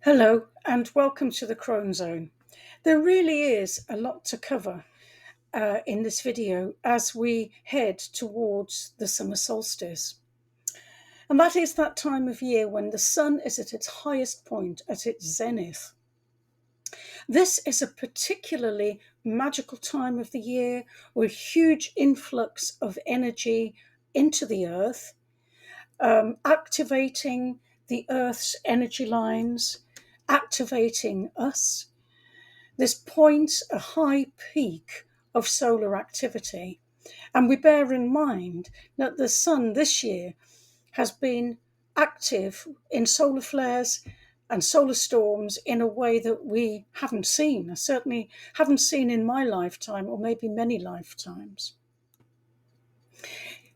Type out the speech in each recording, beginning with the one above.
Hello, and welcome to the Crone Zone. There really is a lot to cover in this video as we head towards the summer solstice. And that is that time of year when the sun is at its highest point, at its zenith. This is a particularly magical time of the year with huge influx of energy into the earth, activating the earth's energy lines, activating us. This points a high peak of solar activity. And we bear in mind that the sun this year has been active in solar flares and solar storms in a way that we haven't seen. I certainly haven't seen in my lifetime, or maybe many lifetimes.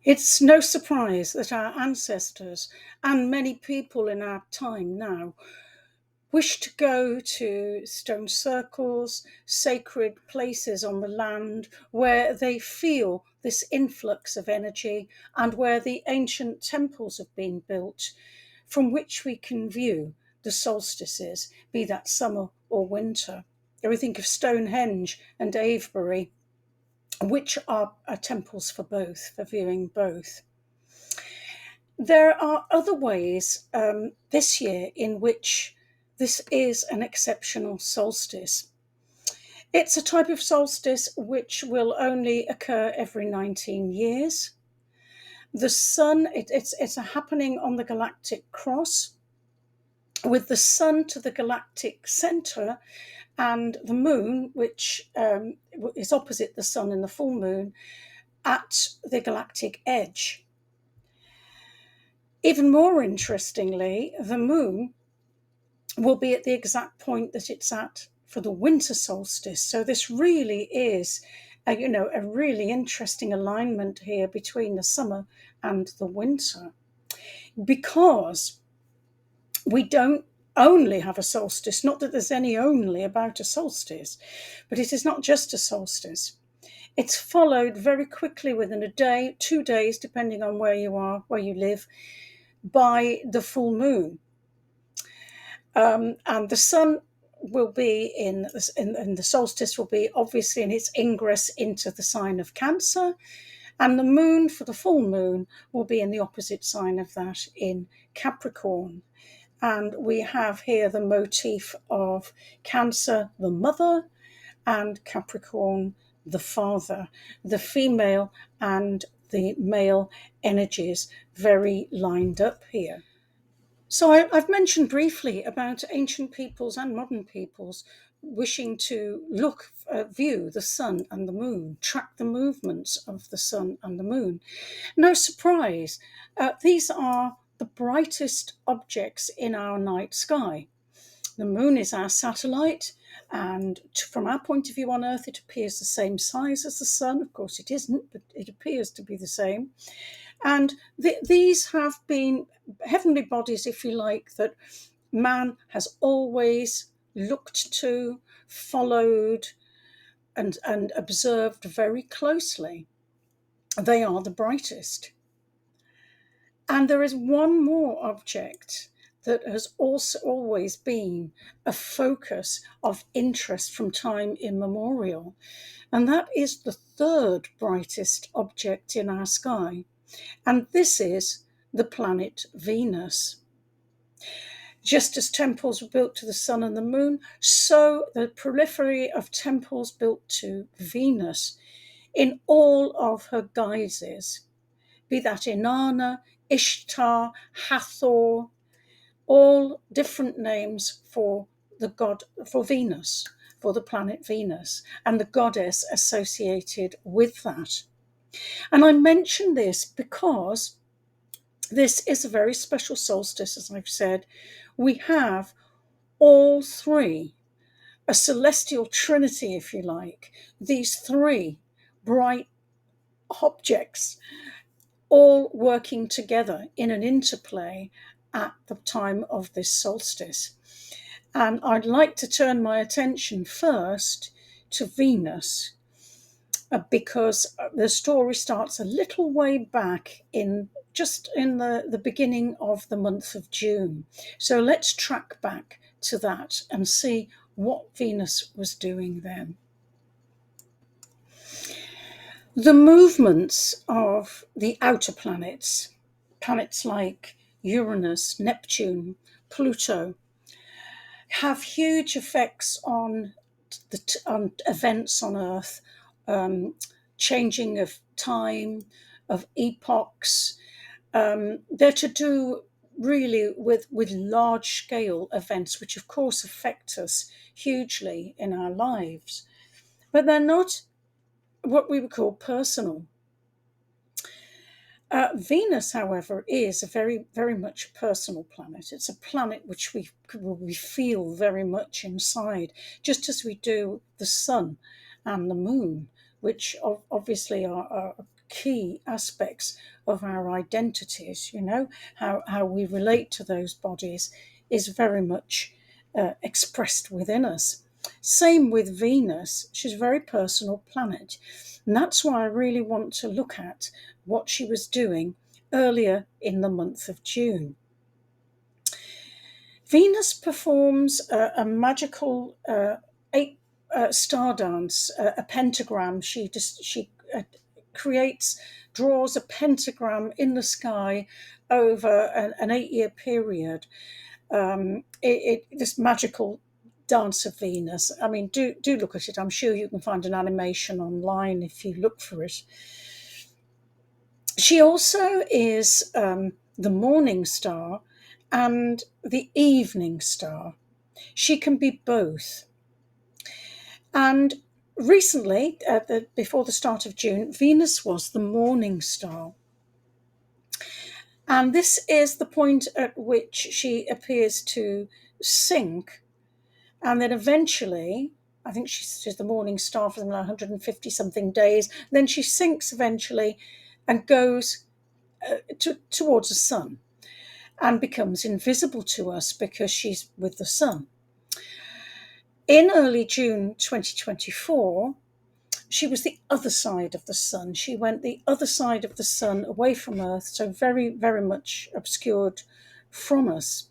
It's no surprise that our ancestors and many people in our time now wish to go to stone circles, sacred places on the land where they feel this influx of energy and where the ancient temples have been built from which we can view the solstices, be that summer or winter. We think of Stonehenge and Avebury, which are temples for both, for viewing both. There are other ways this year in which this is an exceptional solstice. It's a type of solstice which will only occur every 19 years. The sun, it's a happening on the galactic cross, with the sun to the galactic center and the moon, which is opposite the sun in the full moon, at the galactic edge. Even more interestingly, the moon will be at the exact point that it's at for the winter solstice. So this really is a really interesting alignment here between the summer and the winter, because we don't only have a solstice, not that there's any only about a solstice, but it is not just a solstice. It's followed very quickly within a day, 2 days, depending on where you are, where you live, by the full moon. And the sun will be in the solstice will be obviously in its ingress into the sign of Cancer, and the moon for the full moon will be in the opposite sign of that, in Capricorn. And we have here the motif of Cancer, the mother, and Capricorn, the father, the female and the male energies very lined up here. So I've mentioned briefly about ancient peoples and modern peoples wishing to view the sun and the moon, track the movements of the sun and the moon. No surprise, these are the brightest objects in our night sky. The moon is our satellite, and from our point of view on Earth, it appears the same size as the sun. Of course, it isn't, but it appears to be the same. And these have been heavenly bodies, if you like, that man has always looked to, followed, and observed very closely. They are the brightest. And there is one more object that has also always been a focus of interest from time immemorial, and that is the third brightest object in our sky. And this is the planet Venus. Just as temples were built to the sun and the moon, so the proliferation of temples built to Venus in all of her guises, be that Inanna, Ishtar, Hathor, all different names for the god, for Venus, for the planet Venus, and the goddess associated with that. And I mention this because this is a very special solstice, as I've said. We have all three, a celestial trinity, if you like, these three bright objects all working together in an interplay at the time of this solstice. And I'd like to turn my attention first to Venus, because the story starts a little way back in the beginning of the month of June. So let's track back to that and see what Venus was doing then. The movements of the outer planets, planets like Uranus, Neptune, Pluto, have huge effects on on events on Earth, changing of time, of epochs. They're to do really with large scale events, which of course affect us hugely in our lives, but they're not what we would call personal. Venus, however, is a very, very much personal planet. It's a planet which we feel very much inside, just as we do the sun and the moon, which obviously are key aspects of our identities. You know, how we relate to those bodies is very much expressed within us. Same with Venus. She's a very personal planet. And that's why I really want to look at what she was doing earlier in the month of June. Venus performs a magical eight star dance, a pentagram. She creates, draws a pentagram in the sky over an 8-year period. This magical dance of Venus. I mean, do look at it. I'm sure you can find an animation online if you look for it. She also is the morning star and the evening star. She can be both. And recently, before the start of June, Venus was the morning star. And this is the point at which she appears to sink. And then eventually, I think she's the morning star for them 150 something days. Then she sinks eventually and goes towards the sun and becomes invisible to us because she's with the sun. In early June 2024, she was the other side of the sun. She went the other side of the sun away from Earth, so very, very much obscured from us.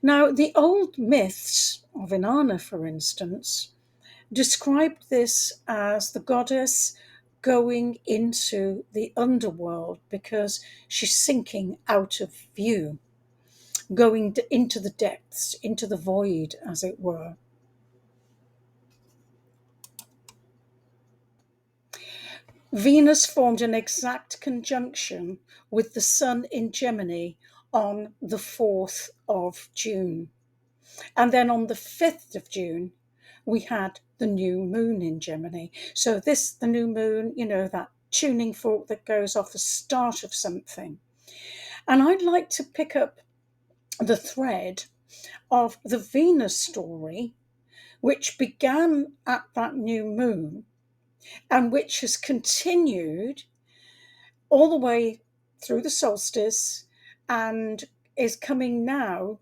Now, the old myths of Inanna, for instance, described this as the goddess going into the underworld because she's sinking out of view, going into the depths, into the void, as it were. Venus formed an exact conjunction with the sun in Gemini on the 4th of June. And then on the 5th of June, we had the new moon in Gemini. So the new moon, that tuning fork that goes off the start of something. And I'd like to pick up the thread of the Venus story, which began at that new moon and which has continued all the way through the solstice and is coming now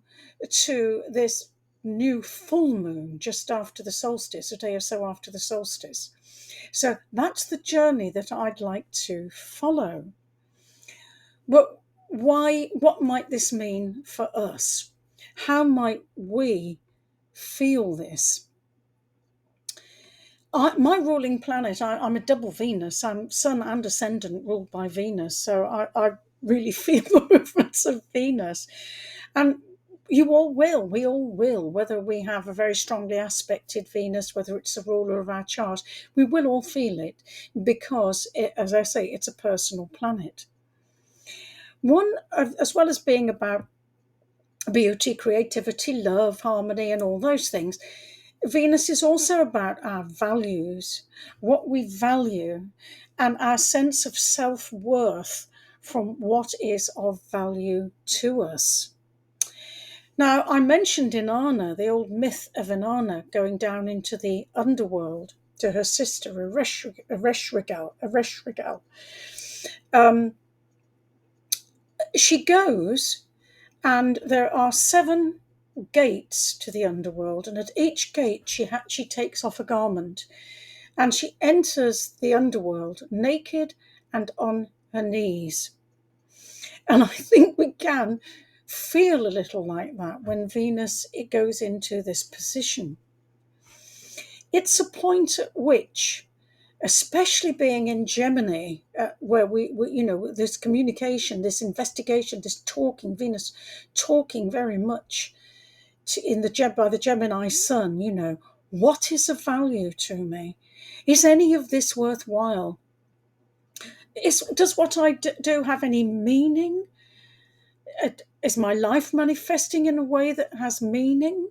to this new full moon just after the solstice, a day or so after the solstice. So that's the journey that I'd like to follow. But what might this mean for us? How might we feel this? My ruling planet, I'm a double Venus. I'm sun and ascendant ruled by Venus. So I really feel the movements of Venus. And we all will, whether we have a very strongly aspected Venus, whether it's the ruler of our chart, we will all feel it because, as I say, it's a personal planet. As well as being about beauty, creativity, love, harmony, and all those things, Venus is also about our values, what we value, and our sense of self-worth from what is of value to us. Now, I mentioned Inanna, the old myth of Inanna going down into the underworld to her sister Ereshkigal. She goes, and there are 7 gates to the underworld, and at each gate she takes off a garment, and she enters the underworld naked and on her knees. And I think we can feel a little like that when Venus it goes into this position. It's a point at which, especially being in Gemini, where we, you know, this communication, this investigation, this talking, Venus talking very much in the by the Gemini Sun. You know, what is of value to me? Is any of this worthwhile? Does what I do have any meaning? Is my life manifesting in a way that has meaning?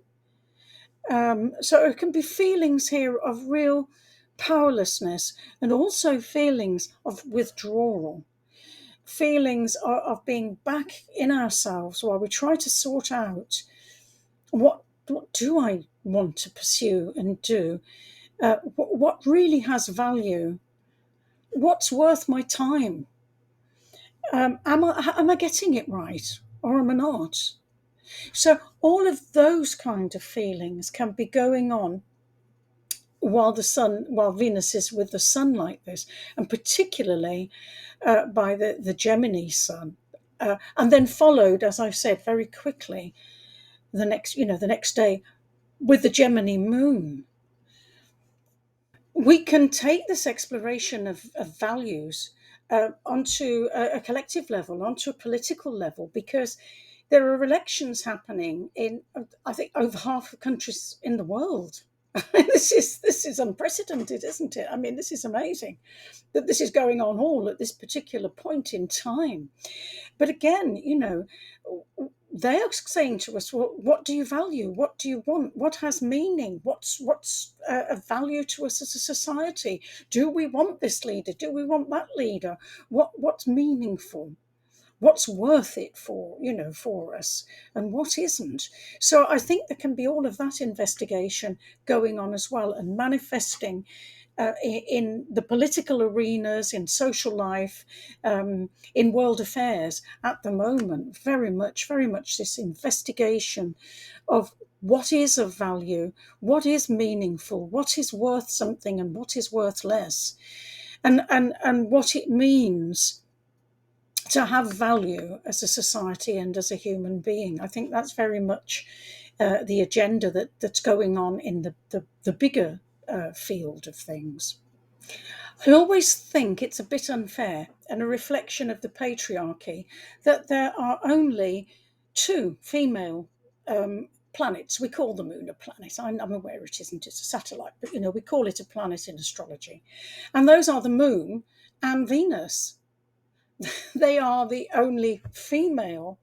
So it can be feelings here of real powerlessness and also feelings of withdrawal, feelings of being back in ourselves while we try to sort out what do I want to pursue and do, what really has value, what's worth my time, am I getting it right or am I not? So all of those kind of feelings can be going on while Venus is with the sun like this, and particularly by the Gemini sun, and then followed, as I've said, very quickly the next day with the Gemini moon. We can take this exploration of values onto a collective level, onto a political level, because there are elections happening in, I think, over half the countries in the world. This is unprecedented, isn't it? I mean, this is amazing that this is going on all at this particular point in time. But again, they are saying to us, well, what do you value? What do you want? What has meaning? What's of value to us as a society? Do we want this leader? Do we want that leader? What's meaningful? What's worth it for us, and what isn't? So I think there can be all of that investigation going on as well, and manifesting in the political arenas, in social life, in world affairs at the moment. Very much this investigation of what is of value, what is meaningful, what is worth something, and what is worth less, and what it means to have value as a society and as a human being. I think that's very much the agenda that's going on in the bigger field of things. I always think it's a bit unfair and a reflection of the patriarchy that there are only two female planets. We call the moon a planet. I'm aware it isn't, it's a satellite, but we call it a planet in astrology. And those are the moon and Venus. They are the only female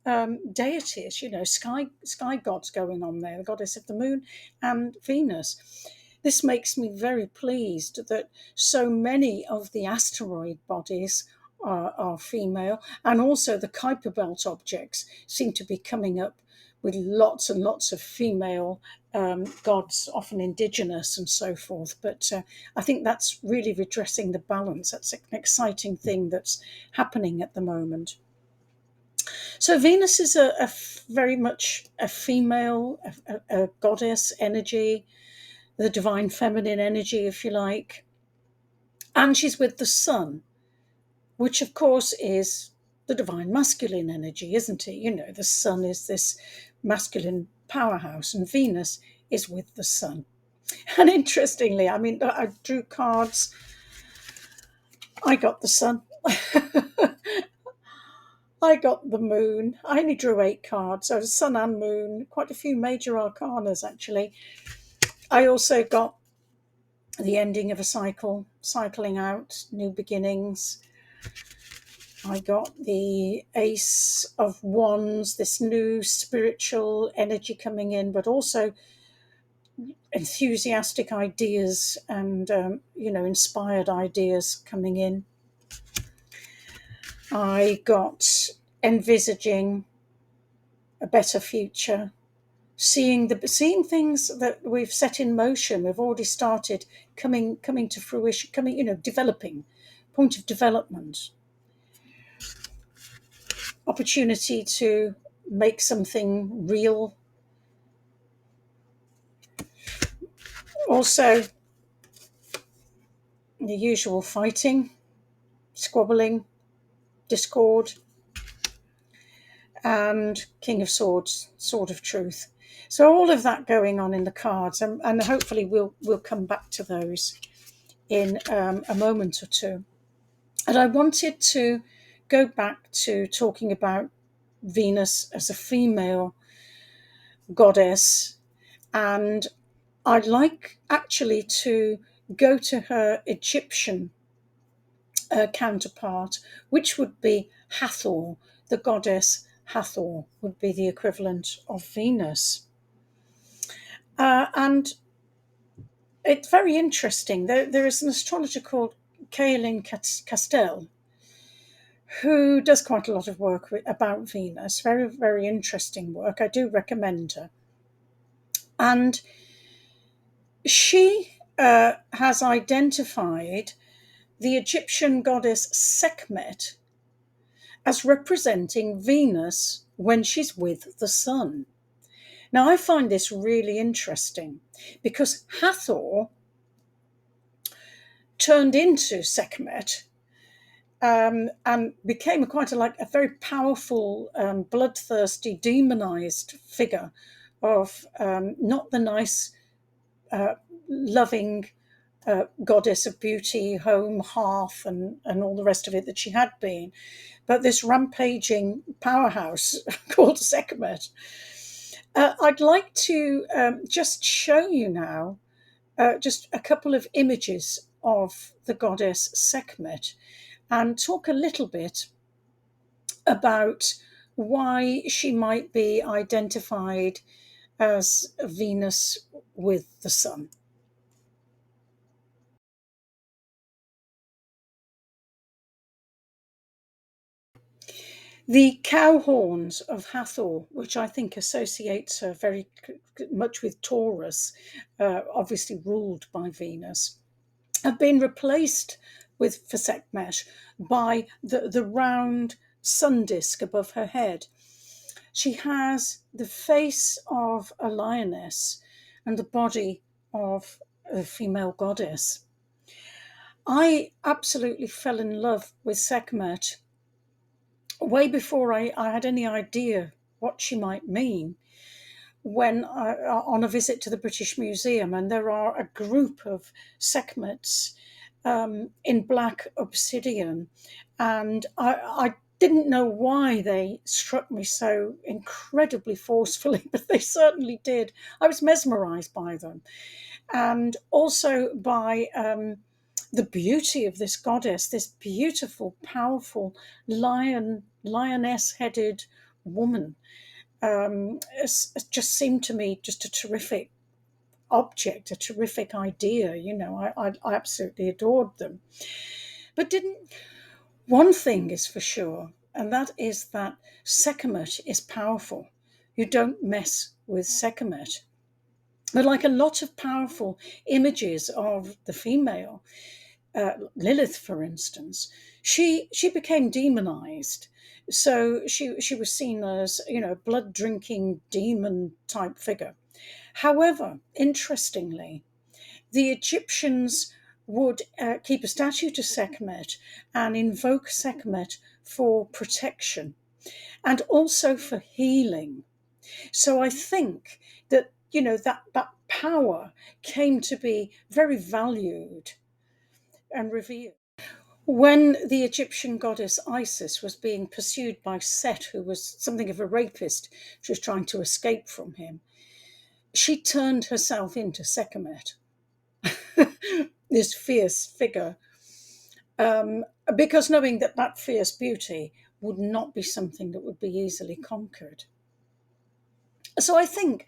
deities, sky gods going on there, the goddess of the moon and Venus. This makes me very pleased that so many of the asteroid bodies are female, and also the Kuiper Belt objects seem to be coming up with lots and lots of female gods, often indigenous and so forth. But I think that's really redressing the balance. That's an exciting thing that's happening at the moment. So Venus is very much a female, a goddess energy, the divine feminine energy, if you like. And she's with the sun, which of course is the divine masculine energy, isn't it? The sun is this masculine powerhouse, and Venus is with the sun. And interestingly, I mean, I drew cards. I got the sun. I got the moon. I only drew 8 cards. So sun and moon, quite a few major arcanas, actually. I also got the ending of a cycle, cycling out, new beginnings. I got the Ace of Wands, this new spiritual energy coming in, but also enthusiastic ideas and, inspired ideas coming in. I got envisaging a better future, seeing things that we've set in motion, we've already started coming to fruition, developing, point of development, opportunity to make something real. Also, the usual fighting, squabbling, discord. and King of Swords, Sword of Truth. So all of that going on in the cards, and hopefully we'll come back to those in a moment or two. And I wanted to go back to talking about Venus as a female goddess, and I'd like actually to go to her Egyptian counterpart, which would be Hathor, the goddess Hathor, would be the equivalent of Venus. And it's very interesting. There is an astrologer called Kaelin Castell who does quite a lot of work about Venus. Very, very interesting work. I do recommend her. And she has identified the Egyptian goddess Sekhmet as representing Venus when she's with the sun. Now, I find this really interesting because Hathor turned into Sekhmet and became a very powerful, bloodthirsty, demonized figure of not the nice, loving goddess of beauty, home, hearth, and all the rest of it that she had been, but this rampaging powerhouse called Sekhmet. I'd like to just show you now just a couple of images of the goddess Sekhmet and talk a little bit about why she might be identified as Venus with the sun. The cow horns of Hathor, which I think associates her very much with Taurus, obviously ruled by Venus, have been replaced for Sekhmet by the round sun disk above her head. She has the face of a lioness and the body of a female goddess. I absolutely fell in love with Sekhmet way before I had any idea what she might mean when on a visit to the British Museum, and there are a group of Sekhmets in black obsidian, and I didn't know why they struck me so incredibly forcefully, but they certainly did. I was mesmerized by them, and also by the beauty of this goddess, this beautiful, powerful lioness-headed woman. It just seemed to me just a terrific object, a terrific idea. I absolutely adored them. But didn't one thing is for sure, and that is that Sekhmet is powerful. You don't mess with Sekhmet. But like a lot of powerful images of the female, Lilith, for instance, she became demonized. So she was seen as, blood drinking demon type figure. However, interestingly, the Egyptians would keep a statue to Sekhmet and invoke Sekhmet for protection and also for healing. So I think that, that power came to be very valued and revered. When the Egyptian goddess Isis was being pursued by Set, who was something of a rapist, she was trying to escape from him, she turned herself into Sekhmet, this fierce figure, because knowing that that fierce beauty would not be something that would be easily conquered. So I think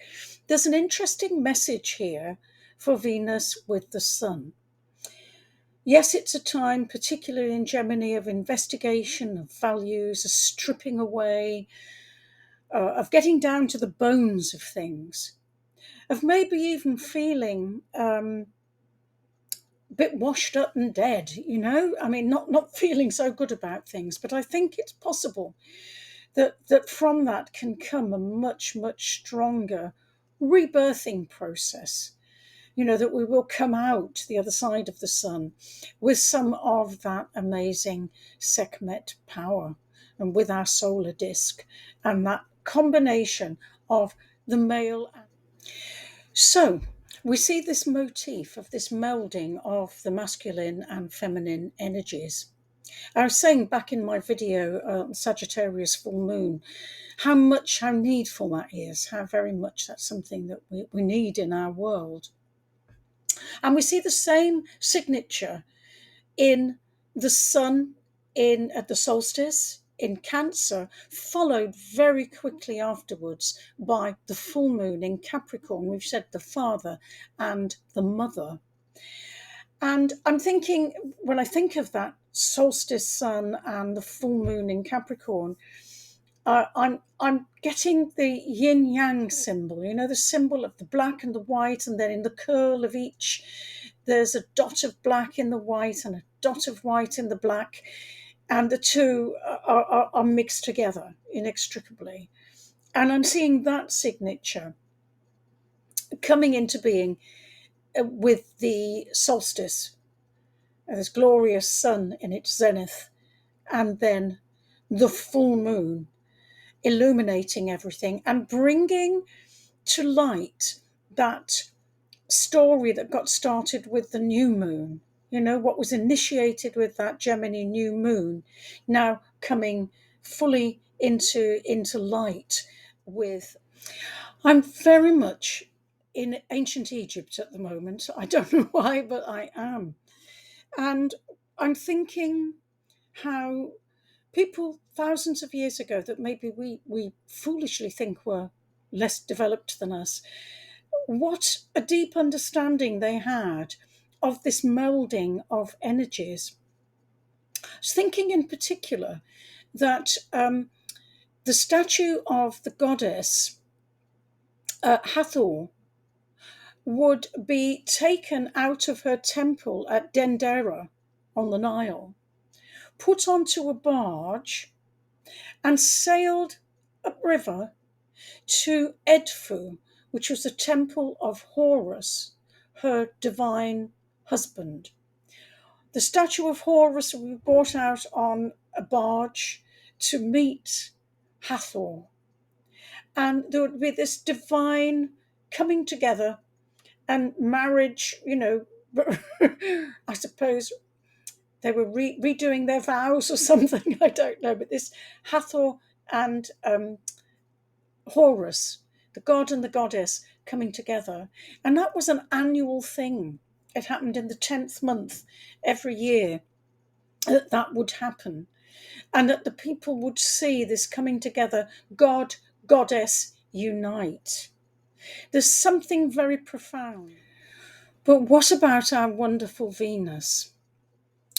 there's an interesting message here for Venus with the sun. Yes, it's a time, particularly in Gemini, of investigation, of values, of stripping away, of getting down to the bones of things, of maybe even feeling a bit washed up and dead, I mean, not feeling so good about things. But I think it's possible that from that can come a much, much stronger rebirthing process. That we will come out the other side of the sun with some of that amazing Sekhmet power and with our solar disk, and that combination of the male. So we see this motif of this melding of the masculine and feminine energies. I was saying back in my video, Sagittarius full moon, how needful that is, how very much that's something that we need in our world. And we see the same signature in the sun in at the solstice in Cancer, followed very quickly afterwards by the full moon in Capricorn. We've said the father and the mother. And I'm thinking, when I think of that solstice sun and the full moon in Capricorn, I'm getting the yin yang symbol, the symbol of the black and the white, and then in the curl of each, there's a dot of black in the white and a dot of white in the black, and the two are mixed together inextricably. And I'm seeing that signature coming into being with the solstice, this glorious sun in its zenith, and then the full moon illuminating everything and bringing to light that story that got started with the new moon. What was initiated with that Gemini new moon, now coming fully into light with. I'm very much in ancient Egypt at the moment. I don't know why, but I am. And I'm thinking how people thousands of years ago that maybe we foolishly think were less developed than us, what a deep understanding they had of this melding of energies. I was thinking in particular that the statue of the goddess Hathor would be taken out of her temple at Dendera on the Nile, put onto a barge, and sailed upriver to Edfu, which was the temple of Horus, her divine husband. The statue of Horus would be brought out on a barge to meet Hathor. And there would be this divine coming together and marriage, I suppose they were redoing their vows or something, I don't know, but this Hathor and Horus, the god and the goddess, coming together. And that was an annual thing. It happened in the 10th month every year that would happen. And that the people would see this coming together, God, goddess, unite. There's something very profound. But what about our wonderful Venus?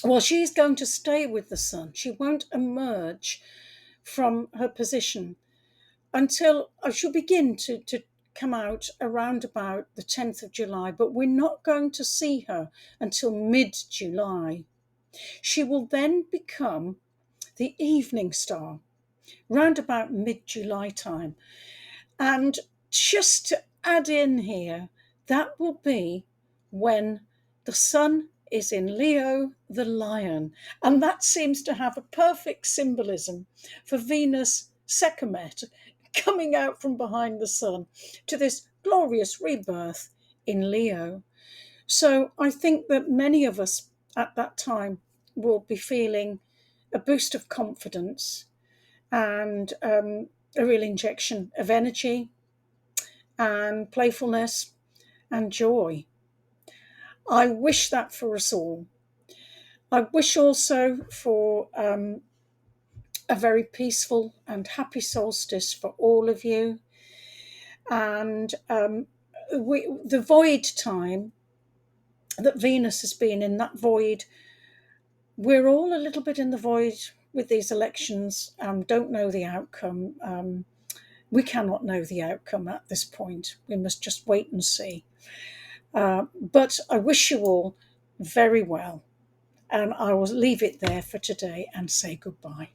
Well, she's going to stay with the sun. She won't emerge from her position until she'll begin to come out around about the 10th of July, but we're not going to see her until mid-July. She will then become the evening star round about mid-July time. And just to add in here, that will be when the sun is in Leo, the lion. And that seems to have a perfect symbolism for Venus Sekhmet coming out from behind the sun to this glorious rebirth in Leo. So I think that many of us at that time will be feeling a boost of confidence and a real injection of energy and playfulness and joy. I wish that for us all. I wish also for a very peaceful and happy solstice for all of you. And the void time that Venus has been in, that void, we're all a little bit in the void with these elections, don't know the outcome. We cannot know the outcome at this point. We must just wait and see. But I wish you all very well. And I will leave it there for today and say goodbye.